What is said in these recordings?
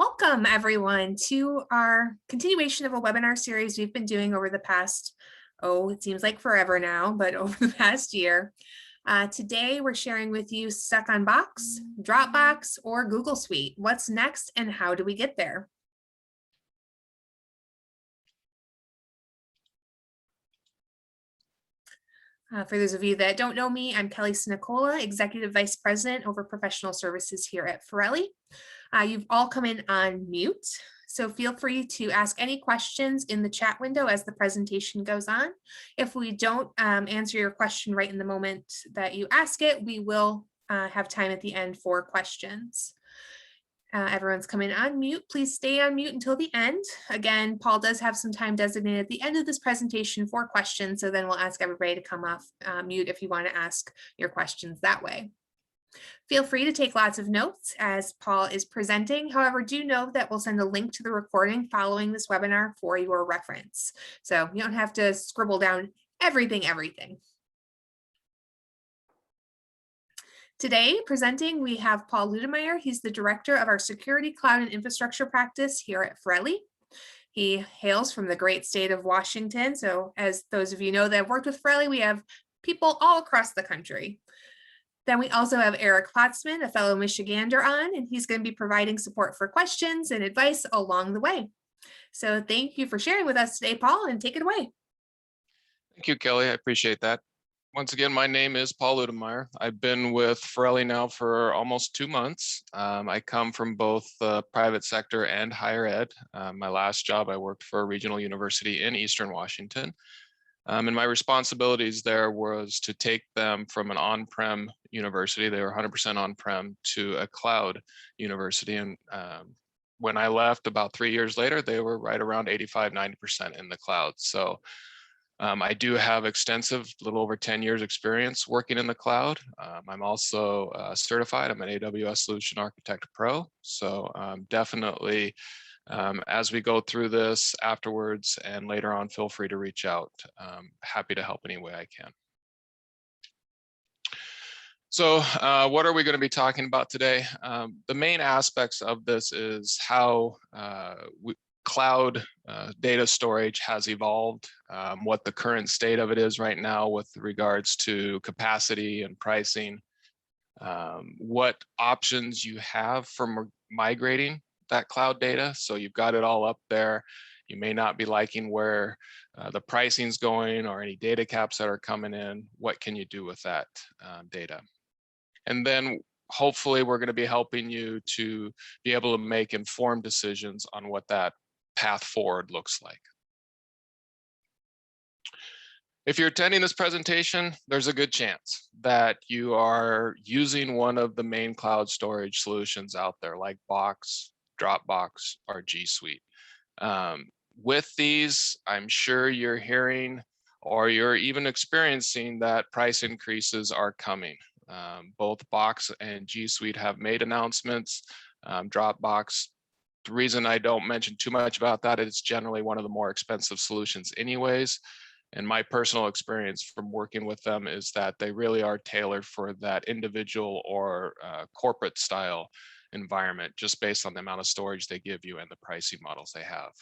Welcome everyone to our continuation of a webinar series we've been doing over the past, it seems like forever now, but over the past year. Today we're sharing with you Stuck on Box, Dropbox, or Google Suite. What's next and how do we get there? For those of you that don't know me, I'm Kelly Sinicola, Executive Vice President over Professional Services here at Ferrilli. You've all come in on mute, so feel free to ask any questions in the chat window as the presentation goes on. If we don't answer your question right in the moment that you ask it, we will have time at the end for questions. Everyone's coming on mute. Please stay on mute until the end. Again, Paul does have some time designated at the end of this presentation for questions, so then we'll ask everybody to come off mute if you want to ask your questions that way. Feel free to take lots of notes as Paul is presenting. However, do know that we'll send a link to the recording following this webinar for your reference. So you don't have to scribble down everything. Today, presenting, we have Paul Ludemeyer. He's the director of our Security, Cloud, and Infrastructure practice here at Ferrilli. He hails from the great state of Washington. So as those of you know that have worked with Ferrilli, we have people all across the country. Then we also have Eric Plotzman, a fellow Michigander on, and he's going to be providing support for questions and advice along the way. So thank you for sharing with us today, Paul, and take it away. Thank you, Kelly. I appreciate that. Once again, my name is Paul Ludemeyer. I've been with Ferrilli now for almost 2 months. I come from both the private sector and higher ed. My last job, I worked for a regional university in Eastern Washington. And my responsibilities there was to take them from an on-prem university, they were 100% on-prem, to a cloud university. And when I left about 3 years later, they were right around 85–90% in the cloud. So I do have extensive, little over 10 years experience working in the cloud. I'm also certified. I'm an AWS Solution Architect Pro. So definitely, as we go through this afterwards and later on, feel free to reach out. Happy to help any way I can. So what are we going to be talking about today? The main aspects of this is how cloud data storage has evolved, what the current state of it is right now with regards to capacity and pricing, what options you have for migrating that cloud data. So you've got it all up there. You may not be liking where the pricing's going or any data caps that are coming in. What can you do with that data? And then hopefully we're going to be helping you to be able to make informed decisions on what that path forward looks like. If you're attending this presentation, there's a good chance that you are using one of the main cloud storage solutions out there, like Box, Dropbox, or Gsuite. With these, I'm sure you're hearing or you're even experiencing that price increases are coming. Both Box and Gsuite have made announcements. Dropbox, the reason I don't mention too much about that is it's generally one of the more expensive solutions anyways. And my personal experience from working with them is that they really are tailored for that individual or corporate style environment, just based on the amount of storage they give you and the pricing models they have.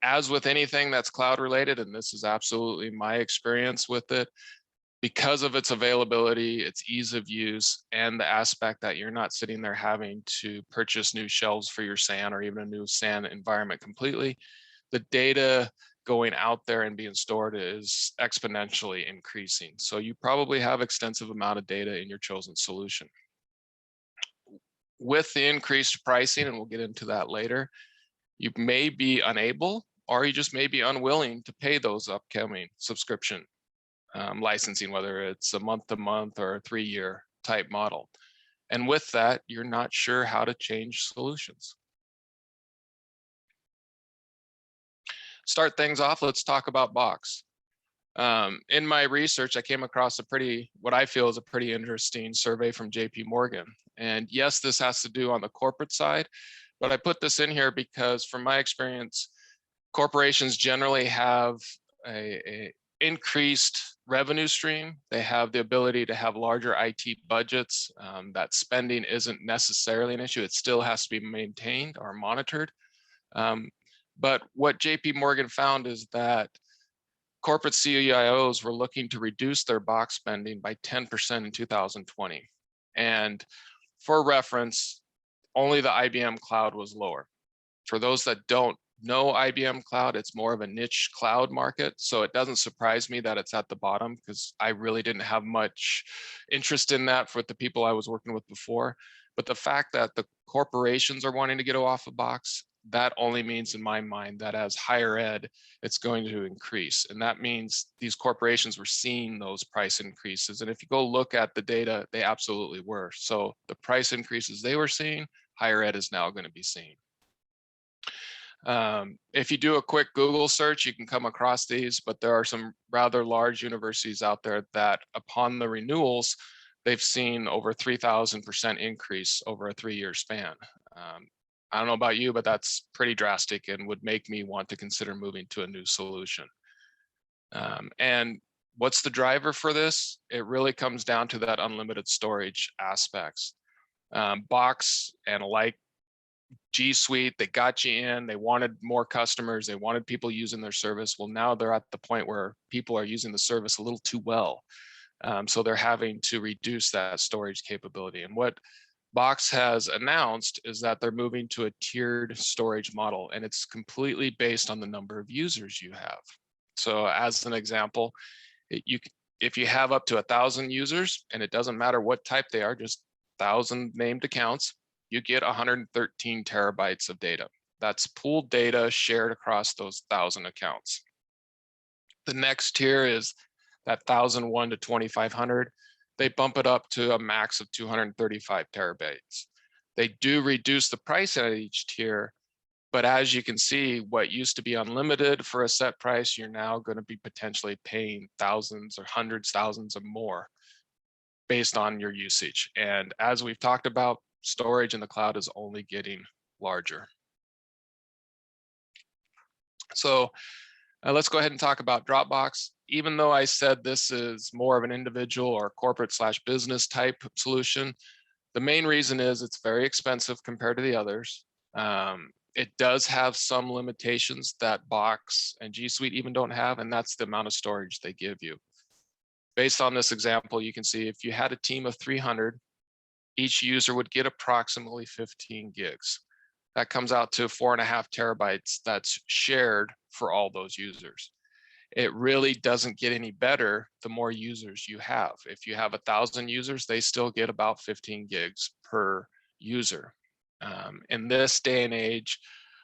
As with anything that's cloud related, and this is absolutely my experience with it, because of its availability, its ease of use, and the aspect that you're not sitting there having to purchase new shelves for your SAN or even a new SAN environment completely, the data going out there and being stored is exponentially increasing. So you probably have extensive amount of data in your chosen solution. With the increased pricing, and we'll get into that later, you may be unable or you just may be unwilling to pay those upcoming subscription licensing, whether it's a month-to-month or a 3-year type model. And with that, you're not sure how to change solutions. Start things off, let's talk about Box. In my research, I came across what I feel is a pretty interesting survey from JP Morgan. And yes, this has to do on the corporate side, but I put this in here because from my experience, corporations generally have a increased revenue stream. They have the ability to have larger IT budgets. That spending isn't necessarily an issue. It still has to be maintained or monitored. But what JP Morgan found is that corporate CIOs were looking to reduce their box spending by 10% in 2020. And for reference, only the IBM cloud was lower. For those that don't know IBM cloud, it's more of a niche cloud market. So it doesn't surprise me that it's at the bottom, because I really didn't have much interest in that for the people I was working with before. But the fact that the corporations are wanting to get off a box, that only means in my mind that as higher ed, it's going to increase. And that means these corporations were seeing those price increases. And if you go look at the data, they absolutely were. So the price increases they were seeing, higher ed is now going to be seeing. If you do a quick Google search, you can come across these, but there are some rather large universities out there that upon the renewals, they've seen over 3,000% increase over a 3-year span. I don't know about you, but that's pretty drastic and would make me want to consider moving to a new solution. And what's the driver for this? It really comes down to that unlimited storage aspects. Box and like Gsuite, they got you in, they wanted more customers, they wanted people using their service. Well, now they're at the point where people are using the service a little too well. So they're having to reduce that storage capability. And what Box has announced is that they're moving to a tiered storage model, and it's completely based on the number of users you have. So as an example, if you have up to 1,000 users, and it doesn't matter what type they are, just 1,000 named accounts, you get 113 terabytes of data. That's pooled data shared across those 1,000 accounts. The next tier is that 1,001 to 2,500. They bump it up to a max of 235 terabytes. They do reduce the price at each tier, but as you can see, what used to be unlimited for a set price, you're now going to be potentially paying thousands or hundreds, thousands or more based on your usage. And as we've talked about, storage in the cloud is only getting larger. So let's go ahead and talk about Dropbox. Even though I said this is more of an individual or corporate/business type solution, the main reason is it's very expensive compared to the others. It does have some limitations that Box and Gsuite even don't have, and that's the amount of storage they give you. Based on this example, you can see if you had a team of 300, each user would get approximately 15 gigs. That comes out to 4.5 terabytes that's shared for all those users. It really doesn't get any better the more users you have. If you have 1,000 users, they still get about 15 gigs per user. In this day and age,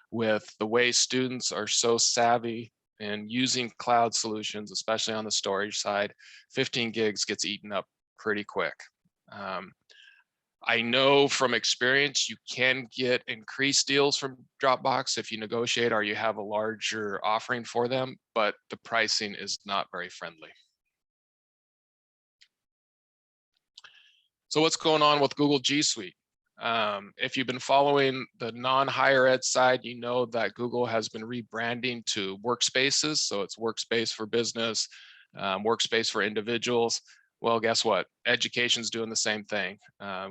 with the way students are so savvy in using cloud solutions, especially on the storage side, 15 gigs gets eaten up pretty quick. I know from experience, you can get increased deals from Dropbox if you negotiate or you have a larger offering for them, but the pricing is not very friendly. So what's going on with Google G Suite? If you've been following the non-higher ed side, you know that Google has been rebranding to workspaces. So it's workspace for business, workspace for individuals. Well, guess what? Education's doing the same thing.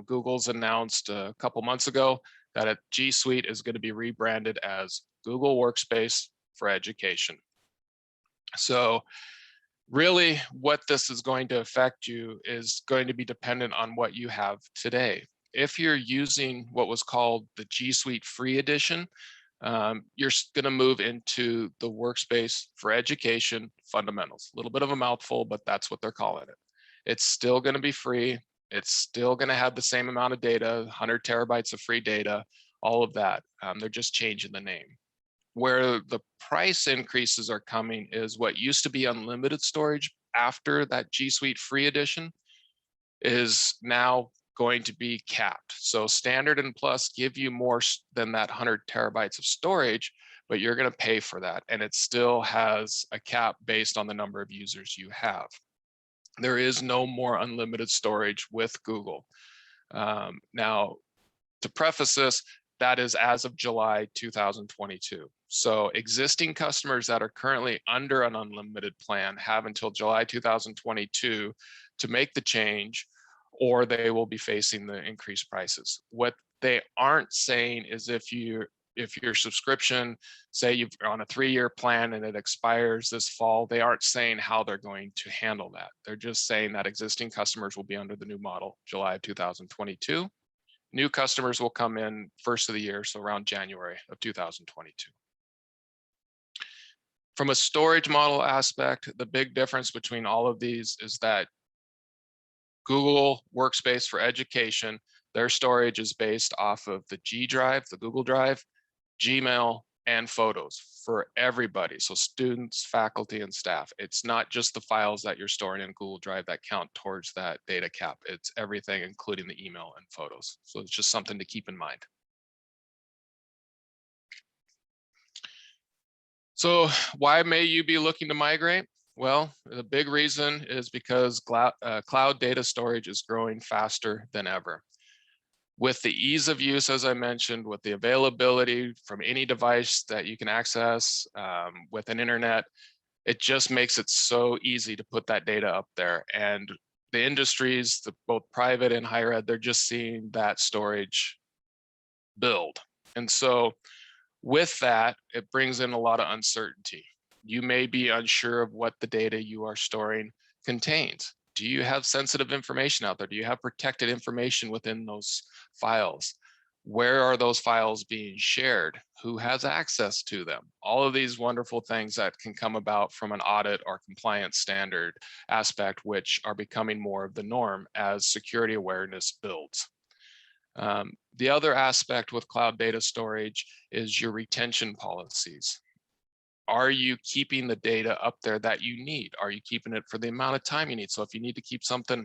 Google's announced a couple months ago that G Suite is going to be rebranded as Google Workspace for Education. So really what this is going to affect you is going to be dependent on what you have today. If you're using what was called the G Suite Free Edition, you're going to move into the Workspace for Education Fundamentals. A little bit of a mouthful, but that's what they're calling it. It's still going to be free. It's still going to have the same amount of data, 100 terabytes of free data, all of that. They're just changing the name. Where the price increases are coming is what used to be unlimited storage after that G Suite Free Edition is now going to be capped. So Standard and Plus give you more than that 100 terabytes of storage, but you're going to pay for that. And it still has a cap based on the number of users you have. There is no more unlimited storage with Google. Now, to preface this, that is as of July 2022. So existing customers that are currently under an unlimited plan have until July 2022 to make the change, or they will be facing the increased prices. What they aren't saying is if your subscription, say you're on a 3-year plan and it expires this fall, they aren't saying how they're going to handle that. They're just saying that existing customers will be under the new model July of 2022. New customers will come in first of the year, so around January of 2022. From a storage model aspect, the big difference between all of these is that Google Workspace for Education, their storage is based off of the G Drive, the Google Drive, Gmail, and Photos for everybody. So students, faculty, and staff. It's not just the files that you're storing in Google Drive that count towards that data cap. It's everything, including the email and photos. So it's just something to keep in mind. So why may you be looking to migrate? Well, the big reason is because cloud data storage is growing faster than ever. With the ease of use, as I mentioned, with the availability from any device that you can access with an internet, it just makes it so easy to put that data up there. And the industries, both private and higher ed, they're just seeing that storage build. And so with that, it brings in a lot of uncertainty. You may be unsure of what the data you are storing contains. Do you have sensitive information out there? Do you have protected information within those files? Where are those files being shared? Who has access to them? All of these wonderful things that can come about from an audit or compliance standard aspect, which are becoming more of the norm as security awareness builds. The other aspect with cloud data storage is your retention policies. Are you keeping the data up there that you need? Are you keeping it for the amount of time you need? So if you need to keep something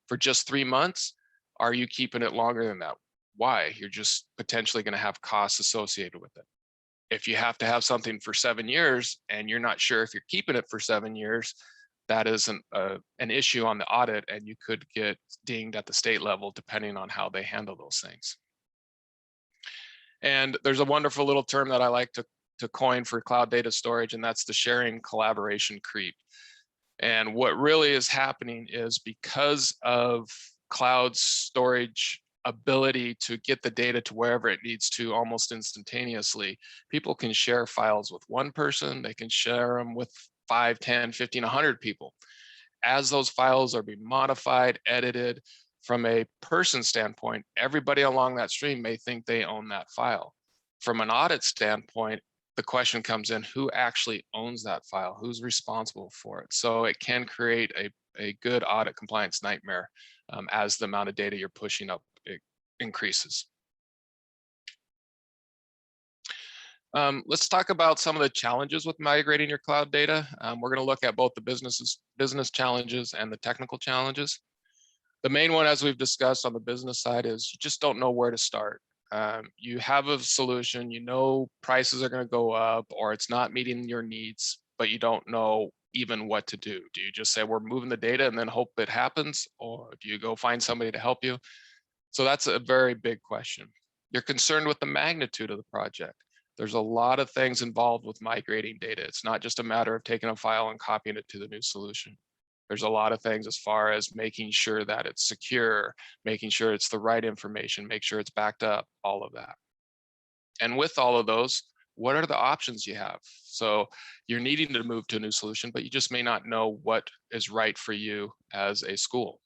for just 3 months, are you keeping it longer than that? Why? You're just potentially going to have costs associated with it. If you have to have something for 7 years and you're not sure if you're keeping it for 7 years, that is an issue on the audit, and you could get dinged at the state level depending on how they handle those things. And there's a wonderful little term that I like to coin for cloud data storage, and that's the sharing collaboration creep. And what really is happening is because of cloud storage ability to get the data to wherever it needs to almost instantaneously, people can share files with one person, they can share them with 5, 10, 15, 100 people. As those files are being modified, edited, from a person standpoint, everybody along that stream may think they own that file. From an audit standpoint, the question comes in, who actually owns that file? Who's responsible for it? So it can create a good audit compliance nightmare as the amount of data you're pushing up increases. Let's talk about some of the challenges with migrating your cloud data. We're going to look at both the business challenges and the technical challenges. The main one, as we've discussed on the business side, is you just don't know where to start. You have a solution, you know prices are going to go up or it's not meeting your needs, but you don't know even what to do. Do you just say we're moving the data and then hope it happens, or do you go find somebody to help you? So that's a very big question. You're concerned with the magnitude of the project. There's a lot of things involved with migrating data. It's not just a matter of taking a file and copying it to the new solution. There's a lot of things as far as making sure that it's secure, making sure it's the right information, make sure it's backed up, all of that. And with all of those, what are the options you have? So you're needing to move to a new solution, but you just may not know what is right for you as a school.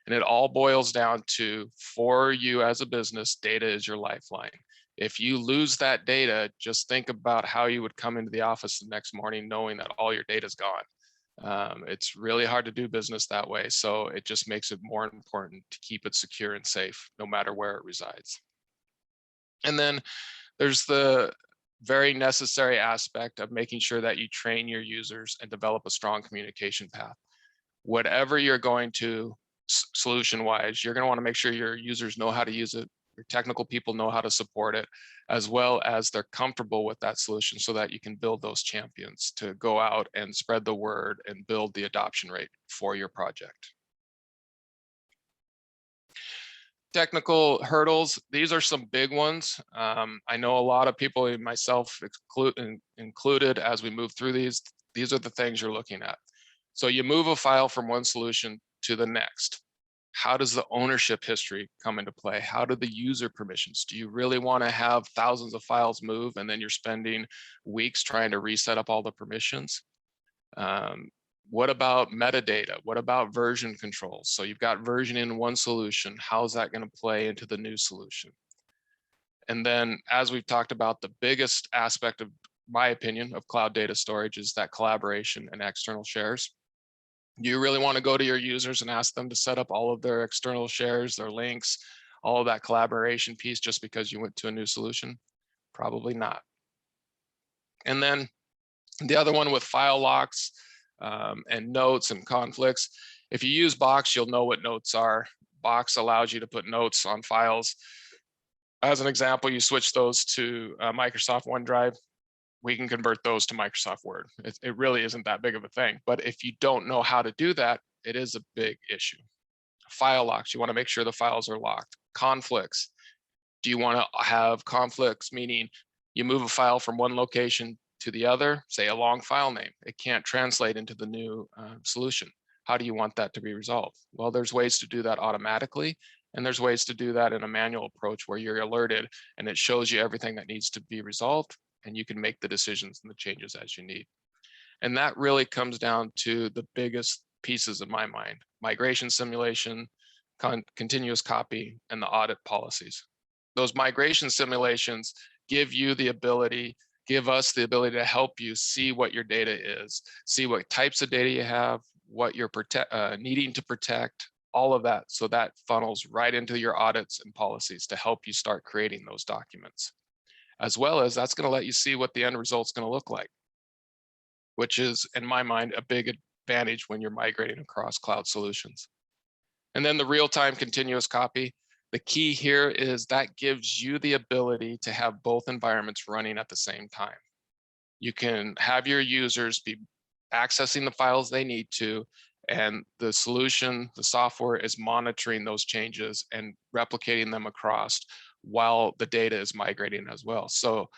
And it all boils down to, for you as a business, data is your lifeline. If you lose that data, just think about how you would come into the office the next morning knowing that all your data is gone. It's really hard to do business that way. So it just makes it more important to keep it secure and safe, no matter where it resides. And then there's the very necessary aspect of making sure that you train your users and develop a strong communication path. Whatever you're going to solution-wise, you're going to want to make sure your users know how to use it, your technical people know how to support it, as well as they're comfortable with that solution so that you can build those champions to go out and spread the word and build the adoption rate for your project. Technical hurdles, these are some big ones. I know a lot of people, myself included, as we move through these are the things you're looking at. So you move a file from one solution to the next. How does the ownership history come into play? How do the user permissions? Do you really want to have thousands of files move and then you're spending weeks trying to reset up all the permissions? What about metadata? What about version controls? So you've got version in one solution. How's that going to play into the new solution? And then, as we've talked about, the biggest aspect of my opinion of cloud data storage is that collaboration and external shares. Do you really want to go to your users and ask them to set up all of their external shares, their links, all of that collaboration piece just because you went to a new solution? Probably not. And then the other one with file locks and notes and conflicts. If you use Box, you'll know what notes are. Box allows you to put notes on files. As an example, you switch those to Microsoft OneDrive. We can convert those to Microsoft Word. It really isn't that big of a thing. But if you don't know how to do that, it is a big issue. File locks, you want to make sure the files are locked. Conflicts. Do you want to have conflicts, meaning you move a file from one location to the other, say a long file name, it can't translate into the new solution. How do you want that to be resolved? Well, there's ways to do that automatically, and there's ways to do that in a manual approach where you're alerted and it shows you everything that needs to be resolved, and you can make the decisions and the changes as you need. And that really comes down to the biggest pieces in my mind: migration simulation, continuous copy, and the audit policies. Those migration simulations give us the ability to help you see what your data is, see what types of data you have, what you're needing to protect, all of that. So that funnels right into your audits and policies to help you start creating those documents. As well as that's going to let you see what the end result's going to look like, which is, in my mind, a big advantage when you're migrating across cloud solutions. And then the real-time continuous copy. The key here is that gives you the ability to have both environments running at the same time. You can have your users be accessing the files they need to, and the solution, the software, is monitoring those changes and replicating them across while the data is migrating as well. So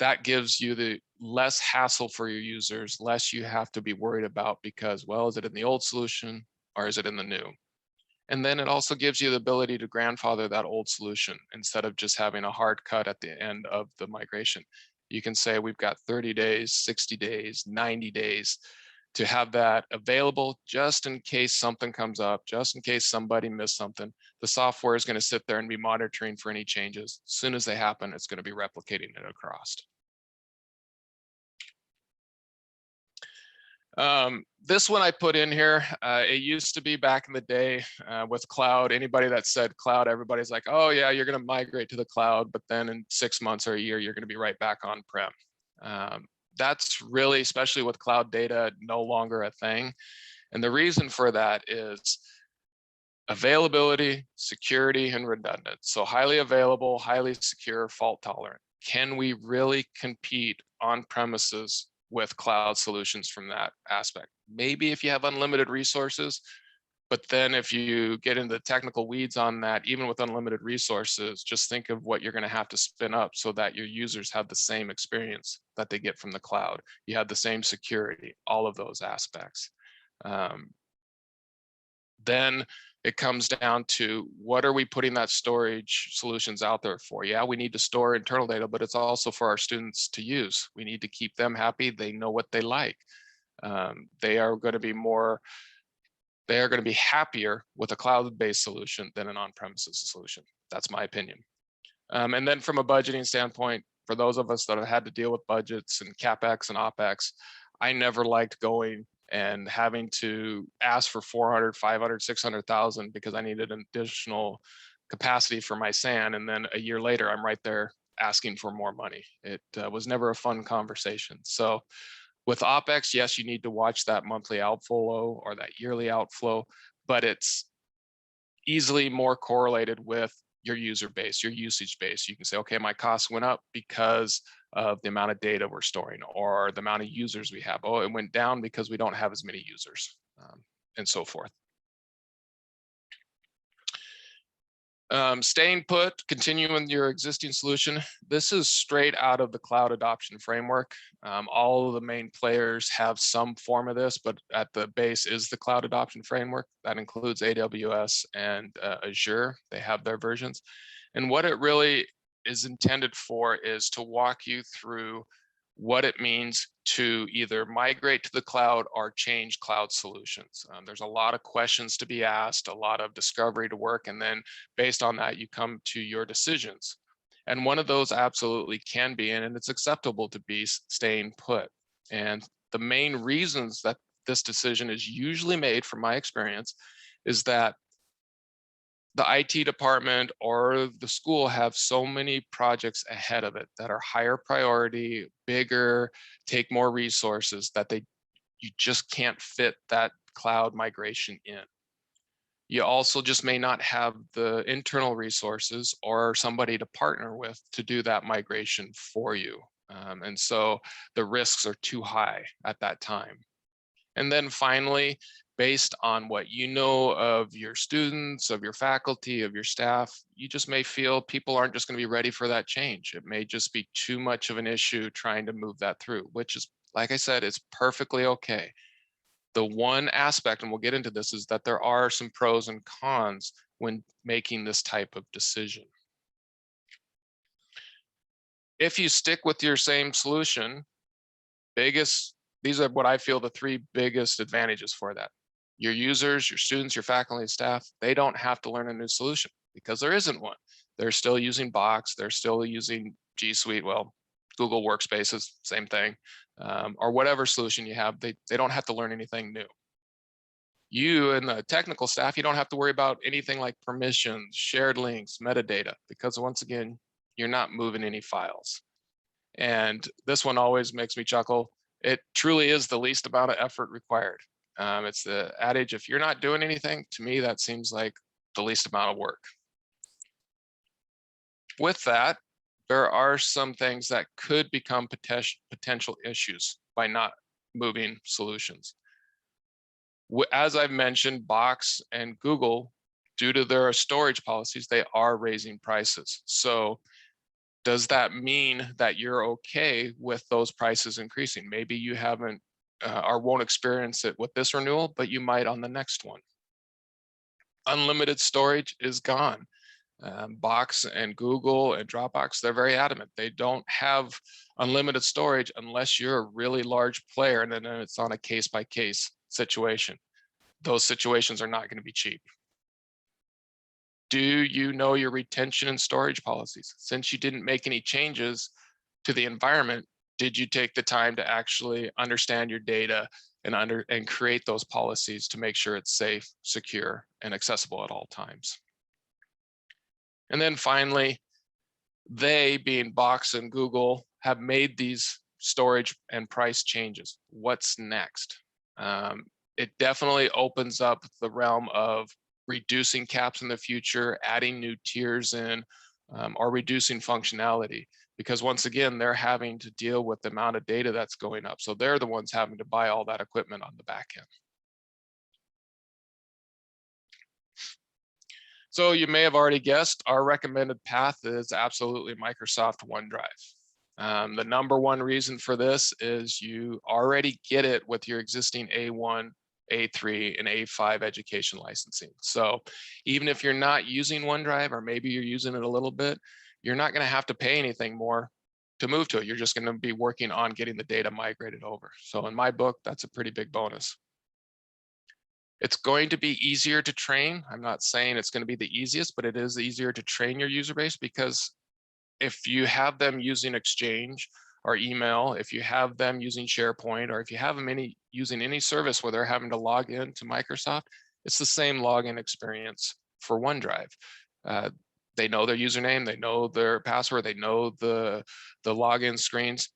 that gives you the less hassle for your users, less you have to be worried about because, well, is it in the old solution or is it in the new? And then it also gives you the ability to grandfather that old solution instead of just having a hard cut at the end of the migration. You can say we've got 30 days, 60 days, 90 days to have that available just in case something comes up, just in case somebody missed something. The software is going to sit there and be monitoring for any changes. As soon as they happen, it's going to be replicating it across. This one I put in here, it used to be back in the day with cloud, anybody that said cloud, everybody's like, oh yeah, you're going to migrate to the cloud, but then in 6 months or a year, you're going to be right back on-prem. That's really, especially with cloud data, no longer a thing. And the reason for that is availability, security, and redundant. So highly available, highly secure, fault tolerant. Can we really compete on premises with cloud solutions from that aspect? Maybe if you have unlimited resources, but then if you get into the technical weeds on that, even with unlimited resources, just think of what you're going to have to spin up so that your users have the same experience that they get from the cloud. You have the same security, all of those aspects. Then it comes down to what are we putting that storage solutions out there for? Yeah, we need to store internal data, but it's also for our students to use. We need to keep them happy. They know what they like. They are going to be happier with a cloud-based solution than an on-premises solution. That's my opinion. And then from a budgeting standpoint, for those of us that have had to deal with budgets and CapEx and OpEx, I never liked going and having to ask for 400, 500, 600,000 because I needed an additional capacity for my SAN. And then a year later, I'm right there asking for more money. It was never a fun conversation. So with OpEx, yes, you need to watch that monthly outflow or that yearly outflow, but it's easily more correlated with your user base, your usage base. You can say, okay, my costs went up because of the amount of data we're storing or the amount of users we have. Oh, it went down because we don't have as many users, and so forth. Staying put, continuing your existing solution. This is straight out of the cloud adoption framework. All of the main players have some form of this, but at the base is the cloud adoption framework. That includes AWS and Azure. They have their versions. And what it really is intended for is to walk you through what it means to either migrate to the cloud or change cloud solutions. There's a lot of questions to be asked, a lot of discovery to work, and then based on that, you come to your decisions. And one of those absolutely can be, and it's acceptable to be, staying put. And the main reasons that this decision is usually made, from my experience, is that the IT department or the school have so many projects ahead of it that are higher priority, bigger, take more resources, that you just can't fit that cloud migration in. You also just may not have the internal resources or somebody to partner with to do that migration for you. And so the risks are too high at that time. And then finally, based on what you know of your students, of your faculty, of your staff, you just may feel people aren't just going to be ready for that change. It may just be too much of an issue trying to move that through, which is, like I said, it's perfectly okay. The one aspect, and we'll get into this, is that there are some pros and cons when making this type of decision. If you stick with your same solution, these are what I feel the three biggest advantages for that. Your users, your students, your faculty and staff, they don't have to learn a new solution because there isn't one. They're still using Box, they're still using Gsuite, well, Google Workspaces, same thing, or whatever solution you have, they don't have to learn anything new. You and the technical staff, you don't have to worry about anything like permissions, shared links, metadata, because once again, you're not moving any files. And this one always makes me chuckle. It truly is the least amount of effort required. It's the adage, if you're not doing anything, to me, that seems like the least amount of work. With that, there are some things that could become potential issues by not moving solutions. As I've mentioned, Box and Google, due to their storage policies, they are raising prices. So does that mean that you're okay with those prices increasing? Maybe you haven't or won't experience it with this renewal, but you might on the next one. Unlimited storage is gone. Box and Google and Dropbox, they're very adamant. They don't have unlimited storage unless you're a really large player, and then it's on a case-by-case situation. Those situations are not going to be cheap. Do you know your retention and storage policies? Since you didn't make any changes to the environment, did you take the time to actually understand your data and create those policies to make sure it's safe, secure, and accessible at all times? And then finally, they, being Box and Google, have made these storage and price changes. What's next? It definitely opens up the realm of reducing caps in the future, adding new tiers in, or reducing functionality. Because once again, they're having to deal with the amount of data that's going up. So they're the ones having to buy all that equipment on the back end. So you may have already guessed, our recommended path is absolutely Microsoft OneDrive. The number one reason for this is you already get it with your existing A1, A3, and A5 education licensing. So even if you're not using OneDrive, or maybe you're using it a little bit, you're not going to have to pay anything more to move to it. You're just going to be working on getting the data migrated over. So in my book, that's a pretty big bonus. It's going to be easier to train. I'm not saying it's going to be the easiest, but it is easier to train your user base, because if you have them using Exchange or email, if you have them using SharePoint, or if you have them using any service where they're having to log in to Microsoft, it's the same login experience for OneDrive. They know their username, they know their password, they know the login screens.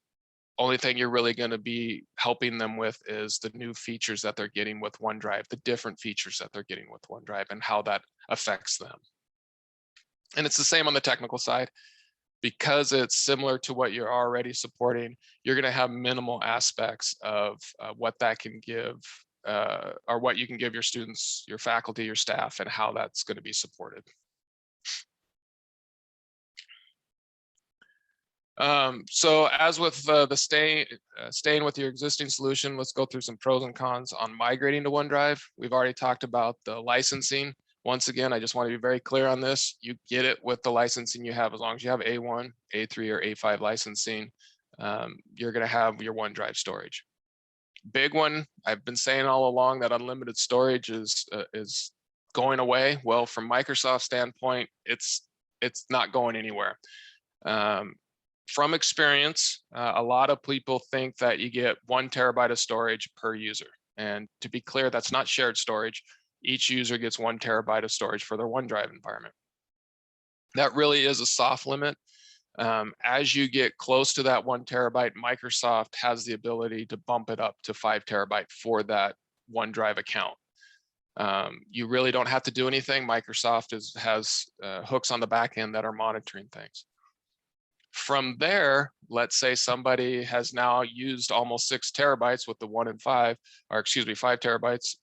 Only thing you're really going to be helping them with is the new features that they're getting with OneDrive, the different features that they're getting with OneDrive, and how that affects them. And it's the same on the technical side. Because it's similar to what you're already supporting, you're going to have minimal aspects of what that can give, or what you can give your students, your faculty, your staff, and how that's going to be supported. So as with staying with your existing solution, let's go through some pros and cons on migrating to OneDrive. We've already talked about the licensing. Once again, I just want to be very clear on this. You get it with the licensing you have. As long as you have A1, A3, or A5 licensing, you're going to have your OneDrive storage. Big one, I've been saying all along that unlimited storage is going away. Well, from Microsoft's standpoint, it's not going anywhere. From experience, a lot of people think that you get 1 terabyte of storage per user. And to be clear, that's not shared storage. Each user gets 1 terabyte of storage for their OneDrive environment. That really is a soft limit. As you get close to that 1 terabyte, Microsoft has the ability to bump it up to 5 terabyte for that OneDrive account. You really don't have to do anything. Microsoft has hooks on the back end that are monitoring things. From there, let's say somebody has now used almost 6 terabytes with the 1 and 5, or excuse me, 5 terabytes.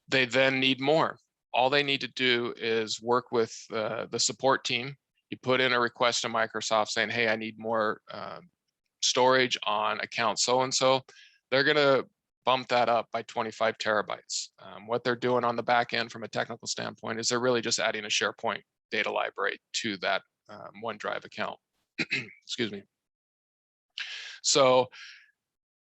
They then need more. All they need to do is work with the support team. You put in a request to Microsoft saying, hey, I need more storage on account so-and-so. They're gonna bump that up by 25 terabytes. What they're doing on the back end from a technical standpoint is they're really just adding a SharePoint data library to that OneDrive account. Excuse me. So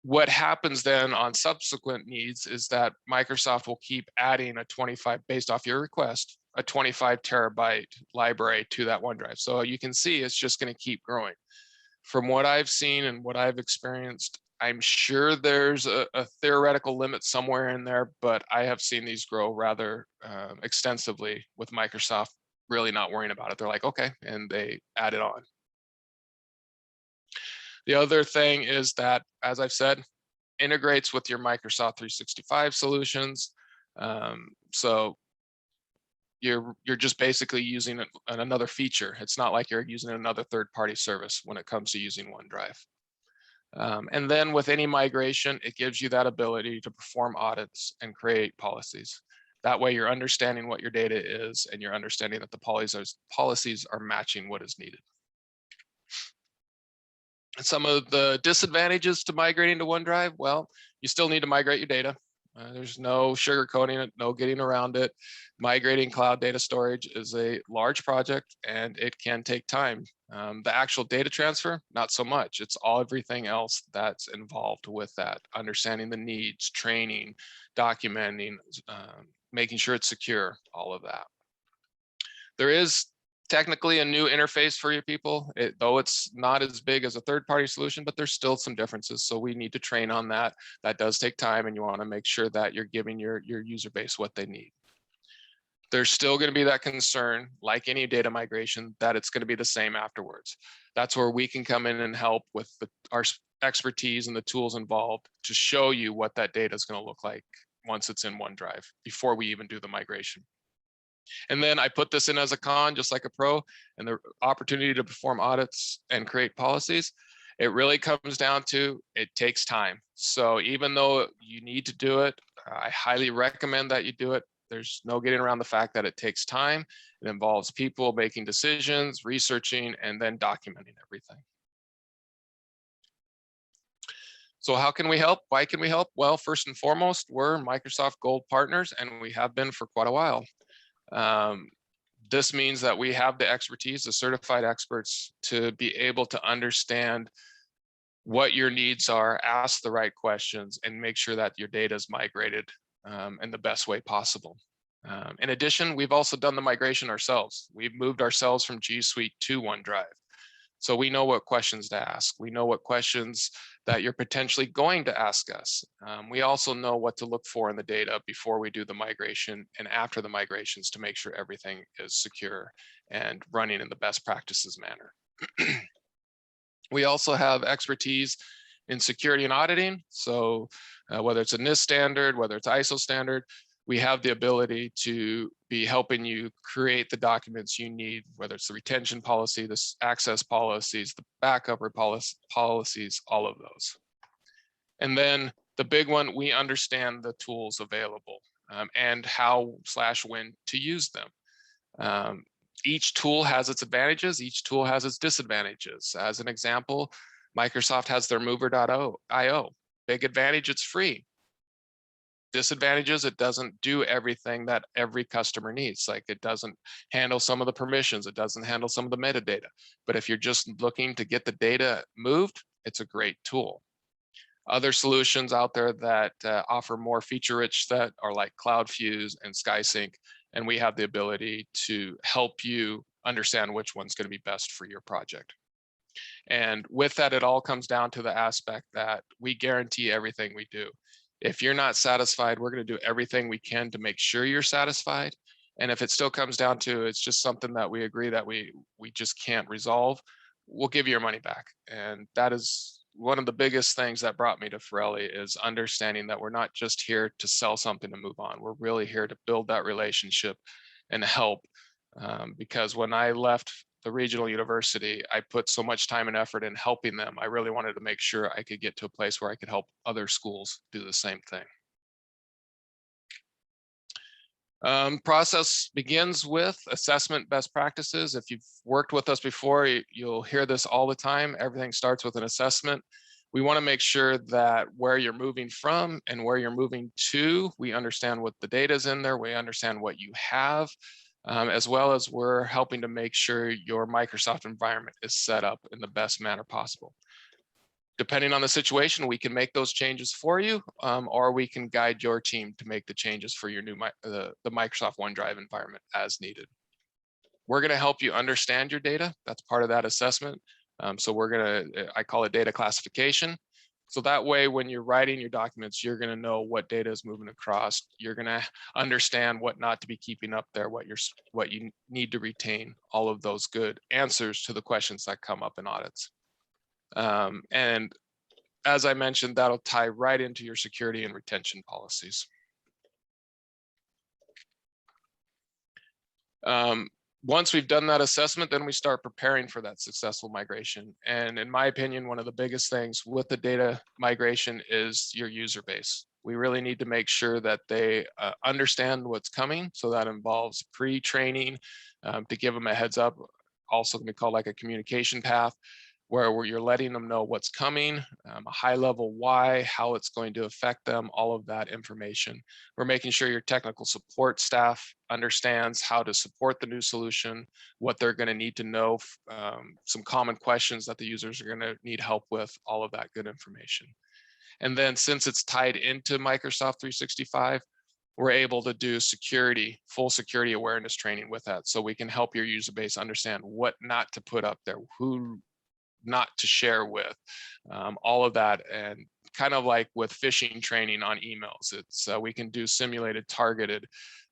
what happens then on subsequent needs is that Microsoft will keep adding a 25, based off your request, a 25 terabyte library to that OneDrive. So you can see it's just going to keep growing. From what I've seen and what I've experienced, I'm sure there's a theoretical limit somewhere in there, but I have seen these grow rather extensively with Microsoft really not worrying about it. They're like, okay, and they add it on. The other thing is that, as I've said, integrates with your Microsoft 365 solutions. So you're just basically using another feature. It's not like you're using another third-party service when it comes to using OneDrive. And then with any migration, it gives you that ability to perform audits and create policies. That way you're understanding what your data is and you're understanding that the policies are matching what is needed. Some of the disadvantages to migrating to OneDrive, well, you still need to migrate your data. There's no sugarcoating it, no getting around it. Migrating cloud data storage is a large project and it can take time. The actual data transfer, not so much. It's everything else that's involved with that. Understanding the needs, training, documenting, making sure it's secure, all of that. There is technically a new interface for you people, though it's not as big as a third-party solution, but there's still some differences. So we need to train on that. That does take time, and you want to make sure that you're giving your user base what they need. There's still going to be that concern, like any data migration, that it's going to be the same afterwards. That's where we can come in and help with our expertise and the tools involved to show you what that data is going to look like once it's in OneDrive before we even do the migration. And then I put this in as a con, just like a pro, and the opportunity to perform audits and create policies. It really comes down to, it takes time. So even though you need to do it, I highly recommend that you do it. There's no getting around the fact that it takes time. It involves people making decisions, researching, and then documenting everything. So how can we help? Why can we help? Well, first and foremost, we're Microsoft Gold partners, and we have been for quite a while. This means that we have the expertise, the certified experts, to be able to understand what your needs are, ask the right questions, and make sure that your data is migrated in the best way possible. In addition, we've also done the migration ourselves. We've moved ourselves from Gsuite to OneDrive. So we know what questions to ask. We know what questions that you're potentially going to ask us. We also know what to look for in the data before we do the migration and after the migrations to make sure everything is secure and running in the best practices manner. We also have expertise in security and auditing. So whether it's a NIST standard, whether it's ISO standard, we have the ability to be helping you create the documents you need, whether it's the retention policy, the access policies, the backup policies, all of those. And then the big one, we understand the tools available and how/when to use them. Each tool has its advantages, each tool has its disadvantages. As an example, Microsoft has their mover.io. Big advantage, it's free. Disadvantages, it doesn't do everything that every customer needs. Like, it doesn't handle some of the permissions, it doesn't handle some of the metadata. But if you're just looking to get the data moved, it's a great tool. Other solutions out there that offer more feature rich that are like CloudFuse and SkySync, and we have the ability to help you understand which one's going to be best for your project. And with that, it all comes down to the aspect that we guarantee everything we do. If you're not satisfied, we're going to do everything we can to make sure you're satisfied. And if it still comes down to it's just something that we agree that we just can't resolve, we'll give you your money back. And that is one of the biggest things that brought me to Ferrilli, is understanding that we're not just here to sell something to move on. We're really here to build that relationship and help. Because when I left the regional university, I put so much time and effort in helping them. I really wanted to make sure I could get to a place where I could help other schools do the same thing. Process begins with assessment best practices. If you've worked with us before, you'll hear this all the time. Everything starts with an assessment. We want to make sure that where you're moving from and where you're moving to, we understand what the data is in there, we understand what you have, as well as we're helping to make sure your Microsoft environment is set up in the best manner possible. Depending on the situation, we can make those changes for you, or we can guide your team to make the changes for your new the Microsoft OneDrive environment as needed. We're going to help you understand your data. That's part of that assessment. So we're going to, I call it data classification. So that way, when you're writing your documents, you're going to know what data is moving across. You're going to understand what not to be keeping up there, what you need to retain, all of those good answers to the questions that come up in audits. And as I mentioned, that'll tie right into your security and retention policies. Once we've done that assessment, then we start preparing for that successful migration. And in my opinion, one of the biggest things with the data migration is your user base. We really need to make sure that they understand what's coming. So that involves pre-training to give them a heads up, also can be called like a communication path, where you're letting them know what's coming, a high level why, how it's going to affect them, all of that information. We're making sure your technical support staff understands how to support the new solution, what they're going to need to know, some common questions that the users are going to need help with, all of that good information. And then since it's tied into Microsoft 365, we're able to do security, full security awareness training with that. So we can help your user base understand what not to put up there, who not to share with, all of that. And kind of like with phishing training on emails, it's we can do simulated targeted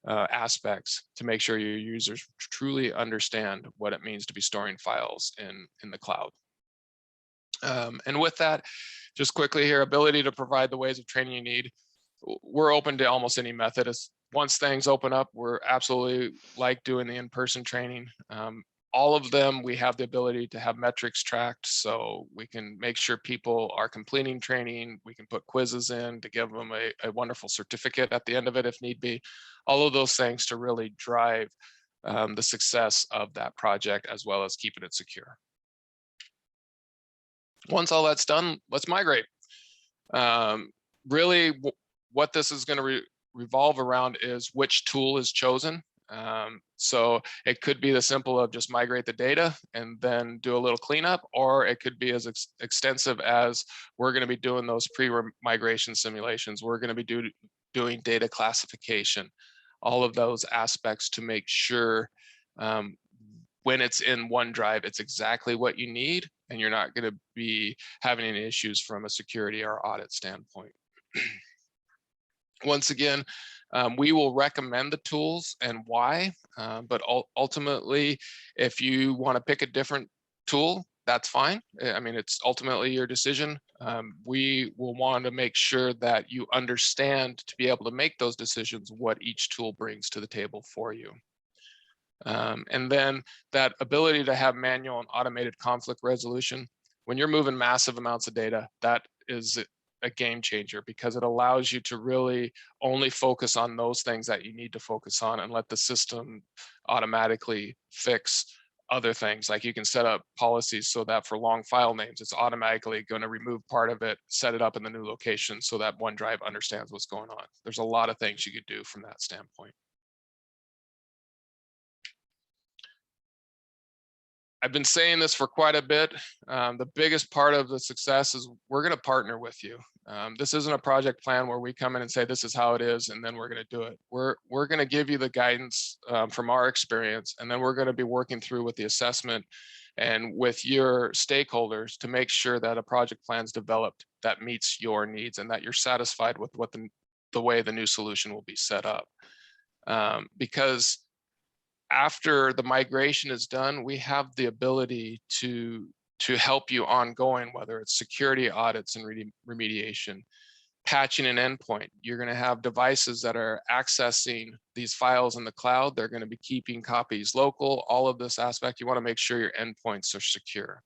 aspects to make sure your users truly understand what it means to be storing files in the cloud. And with that, just quickly here, ability to provide the ways of training you need. We're open to almost any method. Once things open up, we're absolutely like doing the in-person training. All of them, we have the ability to have metrics tracked, so we can make sure people are completing training. We can put quizzes in to give them a wonderful certificate at the end of it if need be. All of those things to really drive the success of that project, as well as keeping it secure. Once all that's done, let's migrate. Really, what this is going to revolve around is which tool is chosen. So it could be the simple of just migrate the data and then do a little cleanup, or it could be as extensive as we're going to be doing those pre-migration simulations. We're going to be doing data classification, all of those aspects to make sure when it's in OneDrive, it's exactly what you need, and you're not going to be having any issues from a security or audit standpoint. Once again, we will recommend the tools and why, but ultimately, if you want to pick a different tool, that's fine. I mean, it's ultimately your decision. We will want to make sure that you understand, to be able to make those decisions, what each tool brings to the table for you. And then that ability to have manual and automated conflict resolution. When you're moving massive amounts of data, that is a game changer, because it allows you to really only focus on those things that you need to focus on and let the system automatically fix other things. Like you can set up policies so that for long file names, it's automatically going to remove part of it, set it up in the new location so that OneDrive understands what's going on. There's a lot of things you could do from that standpoint. I've been saying this for quite a bit. The biggest part of the success is we're going to partner with you. This isn't a project plan where we come in and say, this is how it is, and then we're going to do it. We're going to give you the guidance from our experience, and then we're going to be working through with the assessment and with your stakeholders to make sure that a project plan is developed that meets your needs and that you're satisfied with what the way the new solution will be set up. Because after the migration is done, we have the ability to help you ongoing, whether it's security audits and remediation, patching an endpoint. You're going to have devices that are accessing these files in the cloud. They're going to be keeping copies local. All of this aspect, you want to make sure your endpoints are secure.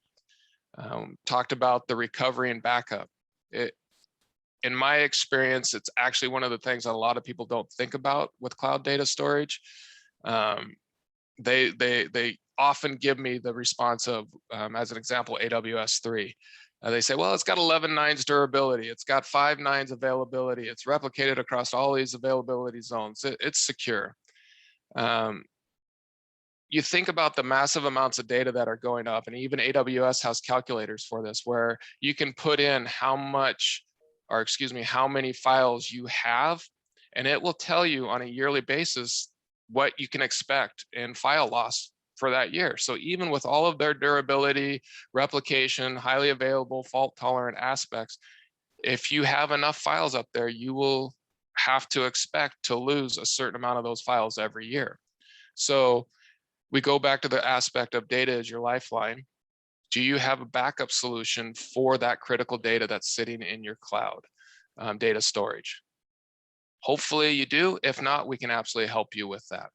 Talked about the recovery and backup. In my experience, it's actually one of the things that a lot of people don't think about with cloud data storage. They often give me the response of, as an example, AWS 3. They say, well, it's got 11 nines durability. It's got 5 nines availability. It's replicated across all these availability zones. It's secure. You think about the massive amounts of data that are going up, and even AWS has calculators for this, where you can put in how many files you have, and it will tell you on a yearly basis what you can expect in file loss for that year. So even with all of their durability, replication, highly available, fault tolerant aspects, if you have enough files up there, you will have to expect to lose a certain amount of those files every year. So we go back to the aspect of data as your lifeline. Do you have a backup solution for that critical data that's sitting in your cloud data storage? Hopefully you do. If not, we can absolutely help you with that.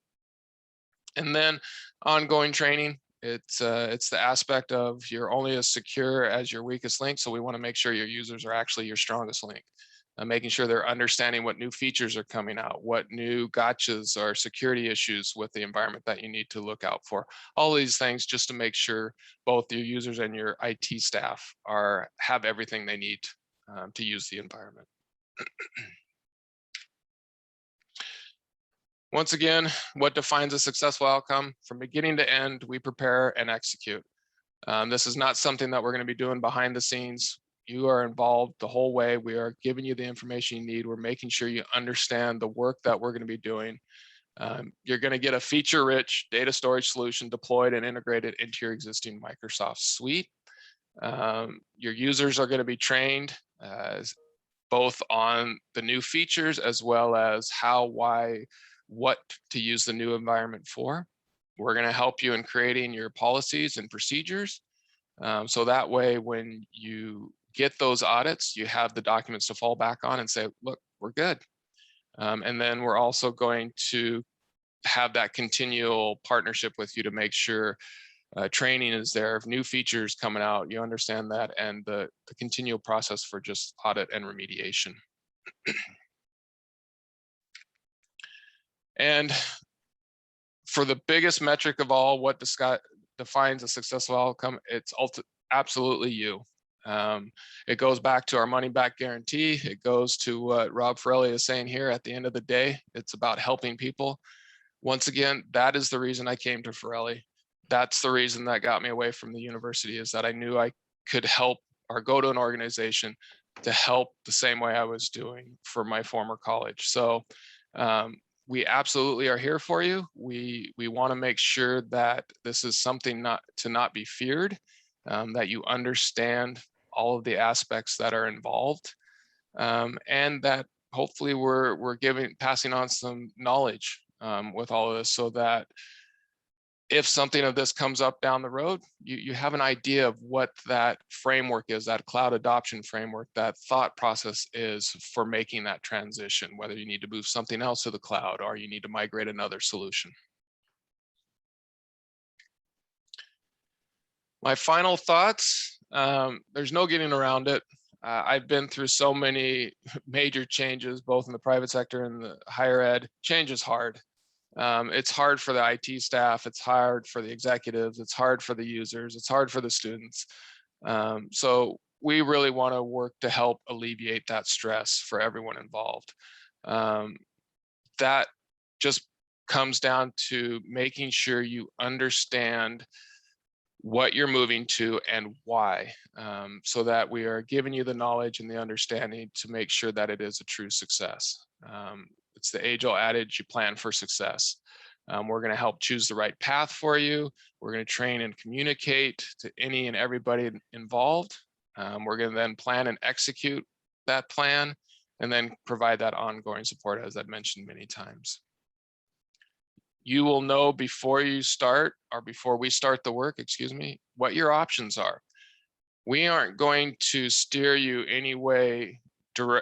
And then ongoing training. It's the aspect of you're only as secure as your weakest link. So we want to make sure your users are actually your strongest link. Making sure they're understanding what new features are coming out, what new gotchas or security issues with the environment that you need to look out for. All these things just to make sure both your users and your IT staff have everything they need to use the environment. Once again, what defines a successful outcome? From beginning to end, we prepare and execute. This is not something that we're going to be doing behind the scenes. You are involved the whole way. We are giving you the information you need. We're making sure you understand the work that we're going to be doing. You're going to get a feature-rich data storage solution deployed and integrated into your existing Microsoft suite. Your users are going to be trained both on the new features as well as how, why, what to use the new environment for. We're going to help you in creating your policies and procedures. So that way, when you get those audits, you have the documents to fall back on and say, look, we're good. And then we're also going to have that continual partnership with you to make sure training is there. If new features coming out, you understand that, and the continual process for just audit and remediation. And for the biggest metric of all, what defines a successful outcome, it's absolutely you. It goes back to our money back guarantee. It goes to what Rob Ferrilli is saying here. At the end of the day, it's about helping people. Once again, that is the reason I came to Ferrilli. That's the reason that got me away from the university, is that I knew I could help or go to an organization to help the same way I was doing for my former college. So we absolutely are here for you. We want to make sure that this is something not to be feared, that you understand all of the aspects that are involved, and that hopefully we're passing on some knowledge with all of this, so that if something of this comes up down the road, you have an idea of what that framework is, that cloud adoption framework, that thought process is for making that transition, whether you need to move something else to the cloud or you need to migrate another solution. My final thoughts, there's no getting around it. I've been through so many major changes, both in the private sector and the higher ed. Change is hard. It's hard for the IT staff. It's hard for the executives. It's hard for the users. It's hard for the students. So we really want to work to help alleviate that stress for everyone involved. That just comes down to making sure you understand what you're moving to and why, so that we are giving you the knowledge and the understanding to make sure that it is a true success. It's the age-old adage, you plan for success. We're going to help choose the right path for you. We're going to train and communicate to any and everybody involved. We're going to then plan and execute that plan, and then provide that ongoing support, as I've mentioned many times. You will know before you start, or before we start the work, excuse me, what your options are. We aren't going to steer you any way,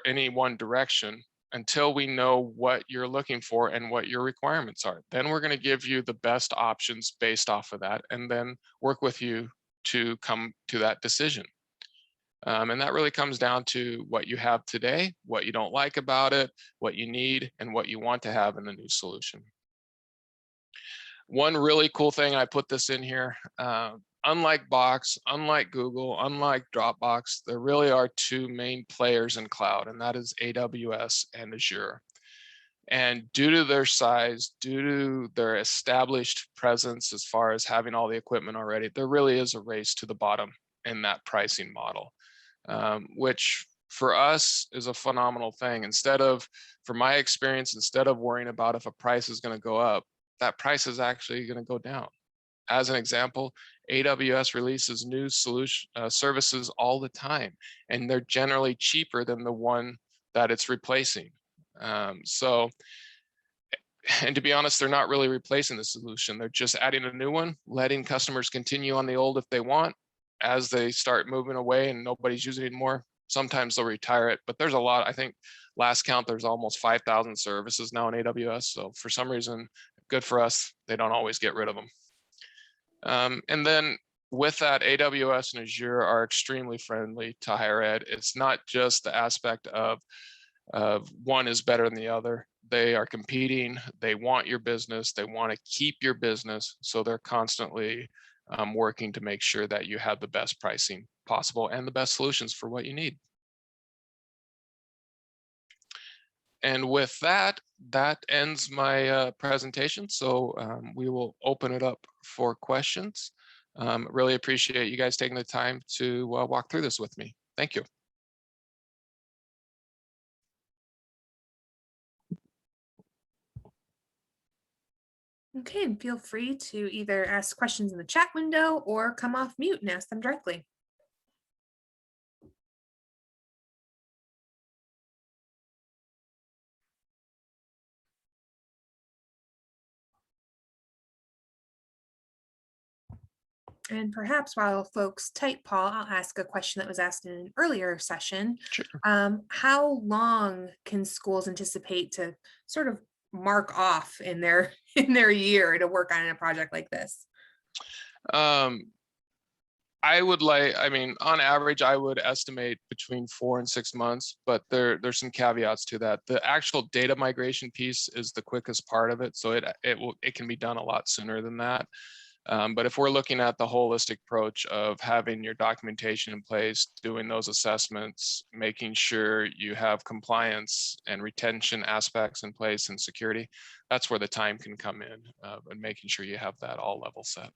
any one direction, until we know what you're looking for and what your requirements are. Then we're going to give you the best options based off of that, and then work with you to come to that decision. And that really comes down to what you have today, what you don't like about it, what you need, and what you want to have in the new solution. One really cool thing, I put this in here, unlike Box, unlike Google, unlike Dropbox, there really are two main players in cloud, and that is AWS and Azure. And due to their size, due to their established presence as far as having all the equipment already, there really is a race to the bottom in that pricing model, which for us is a phenomenal thing. From my experience, instead of worrying about if a price is going to go up, that price is actually going to go down. As an example, AWS releases new services all the time, and they're generally cheaper than the one that it's replacing. And to be honest, they're not really replacing the solution. They're just adding a new one, letting customers continue on the old if they want. As they start moving away and nobody's using it anymore, sometimes they'll retire it. But there's a lot, I think last count, there's almost 5,000 services now in AWS. So for some reason, good for us, they don't always get rid of them. And then with that, AWS and Azure are extremely friendly to higher ed. It's not just the aspect of one is better than the other. They are competing. They want your business. They want to keep your business. So they're constantly working to make sure that you have the best pricing possible and the best solutions for what you need. And with that, that ends my presentation. So we will open it up for questions. Really appreciate you guys taking the time to walk through this with me. Thank you. Okay, and feel free to either ask questions in the chat window or come off mute and ask them directly. And perhaps while folks type, Paul, I'll ask a question that was asked in an earlier session. Sure. How long can schools anticipate to sort of mark off in their year to work on a project like this? I mean, on average, I would estimate between 4 and 6 months, but there's some caveats to that. The actual data migration piece is the quickest part of it, so it can be done a lot sooner than that. But if we're looking at the holistic approach of having your documentation in place, doing those assessments, making sure you have compliance and retention aspects in place and security, that's where the time can come in, and making sure you have that all level set.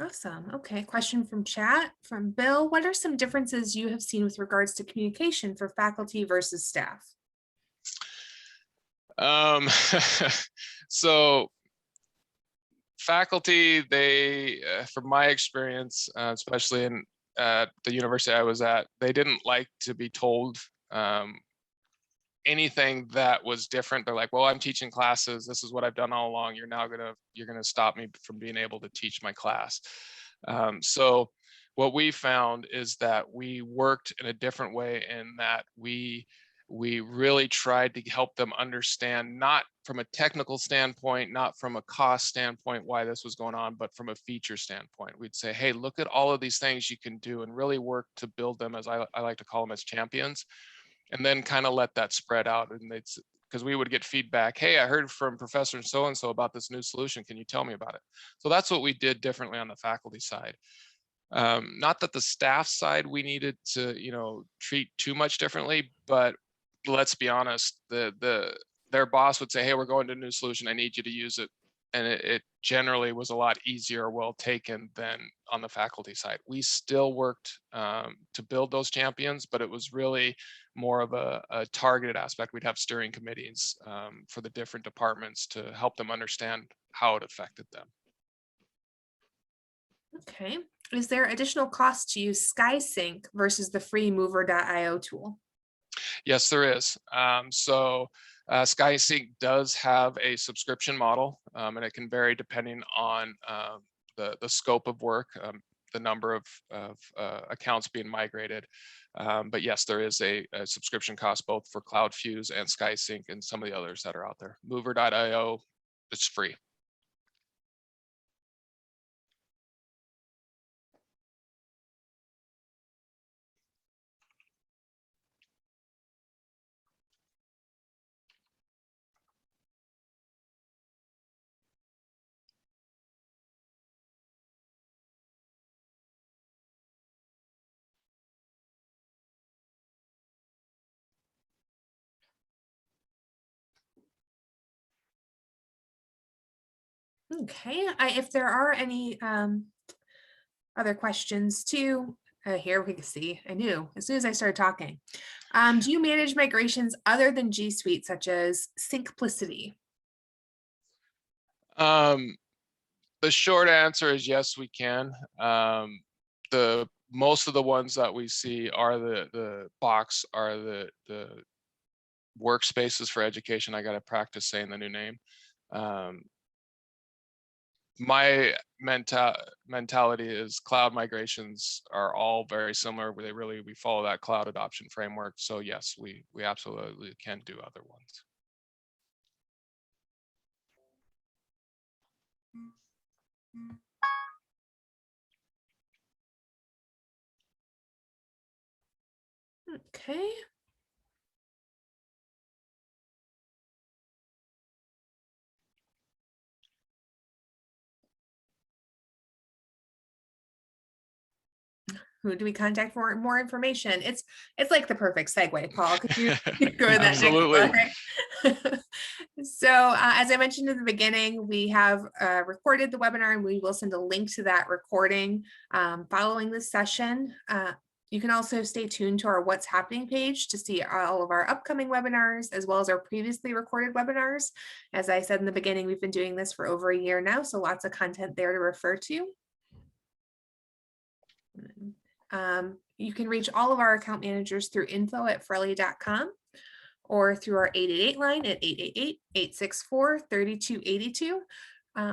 Awesome. Okay, question from chat from Bill. What are some differences you have seen with regards to communication for faculty versus staff? So faculty, they, from my experience, especially in the university I was at, they didn't like to be told anything that was different. They're like, well, I'm teaching classes. This is what I've done all along. You're gonna stop me from being able to teach my class. So what we found is that we worked in a different way in that we We really tried to help them understand, not from a technical standpoint, not from a cost standpoint, why this was going on, but from a feature standpoint. We'd say, hey, look at all of these things you can do, and really work to build them, as I like to call them, as champions, and then kind of let that spread out. And it's because we would get feedback, hey, I heard from Professor so-and-so about this new solution. Can you tell me about it? So that's what we did differently on the faculty side. Not that the staff side we needed to, treat too much differently, but let's be honest, their boss would say, hey, we're going to a new solution, I need you to use it. And it generally was a lot easier, well taken, than on the faculty side. We still worked to build those champions, but it was really more of a targeted aspect. We'd have steering committees for the different departments to help them understand how it affected them. Okay. Is there additional cost to use SkySync versus the free mover.io tool? Yes, there is. SkySync does have a subscription model, and it can vary depending on the scope of work, the number of accounts being migrated. But yes, there is a subscription cost both for CloudFuse and SkySync and some of the others that are out there. Mover.io, it's free. Okay, if there are any other questions too, here we can see, I knew as soon as I started talking. Do you manage migrations other than Gsuite, such as Syncplicity? The short answer is yes, we can. Most of the ones that we see are the box are the workspaces for education. I got to practice saying the new name. My mentality is cloud migrations are all very similar. We follow that cloud adoption framework. So yes, we absolutely can do other ones. Okay. Who do we contact for more information? It's like the perfect segue, Paul. Could you go to that Absolutely. next slide? So as I mentioned in the beginning, we have recorded the webinar, and we will send a link to that recording following this session. You can also stay tuned to our What's Happening page to see all of our upcoming webinars, as well as our previously recorded webinars. As I said in the beginning, we've been doing this for over a year now, so lots of content there to refer to. You can reach all of our account managers through info@ferrilli.com or through our 888 line at 888-864-3282.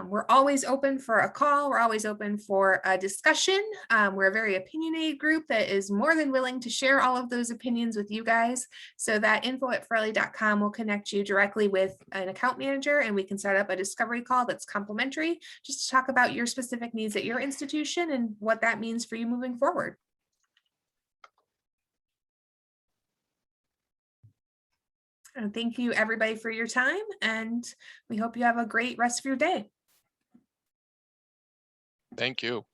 We're always open for a call. We're always open for a discussion. We're a very opinionated group that is more than willing to share all of those opinions with you guys. So that info@ferrilli.com will connect you directly with an account manager, and we can set up a discovery call that's complimentary, just to talk about your specific needs at your institution and what that means for you moving forward. And thank you everybody for your time, and we hope you have a great rest of your day. Thank you.